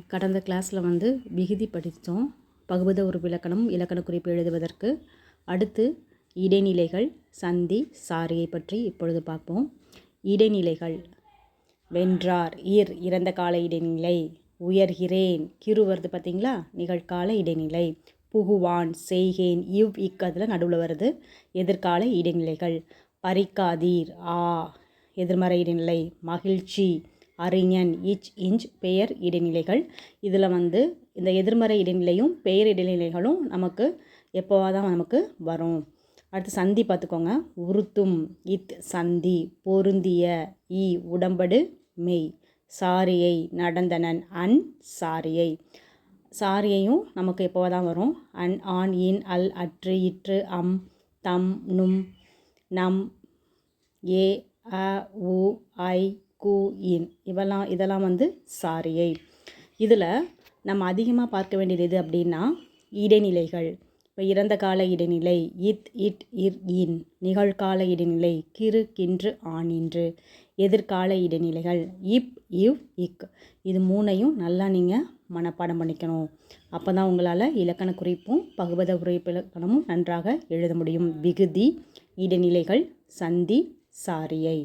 கடந்த கிளாஸில் வந்து விகுதி படித்தோம். பகுபத உறுப்பு இலக்கணம், இலக்கண குறிப்பு எழுதுவதற்கு. அடுத்து இடைநிலைகள், சந்தி, சாரியை பற்றி இப்பொழுது பார்ப்போம். இடைநிலைகள்: வென்றார், இறந்த கால இடைநிலை. உயர்கிறேன், கிரு வருது பார்த்தீங்களா, நிகழ்கால இடைநிலை. புகுவான், செய்கேன், இக் அதில் நடுவில் வருது, எதிர்கால இடைநிலைகள். பறிக்காதீர், எதிர்மறை இடைநிலை. மகிழ்ச்சி, அறிஞன், இஞ்ச் பெயர் இடைநிலைகள். இதில் வந்து இந்த எதிர்மறை இடைநிலையும் பெயர் இடைநிலைகளும் நமக்கு எப்போவாதான் நமக்கு வரும். அடுத்து சந்தி பார்த்துக்கோங்க. உறுத்தும், சந்தி. பொருந்திய, உடம்படு மெய். சாரியை, நடந்தனன், சாரியை. சாரியையும் நமக்கு எப்போவாதான் வரும். ஆன், இன், அல், அற்று, இற்று, தம், நும், நம், உ, ஐ, கு, இன் இதெல்லாம் வந்து சாரியை. இதில் நம்ம அதிகமாக பார்க்க வேண்டியது எது அப்படின்னா இடைநிலைகள். இப்போ இறந்த கால இடைநிலை இட், இன். நிகழ்கால இடைநிலை கிறு, கின்று, ஆனின்று. எதிர்கால இடைநிலைகள் இப், இக். இது மூணையும் நல்லா நீங்கள் மனப்பாடம் பண்ணிக்கணும். அப்போ தான் உங்களால் இலக்கண குறிப்பும் பகுபத உறுப்பு இலக்கணமும் நன்றாக எழுத முடியும். விகுதி, இடைநிலைகள், சந்தி, சாரியை.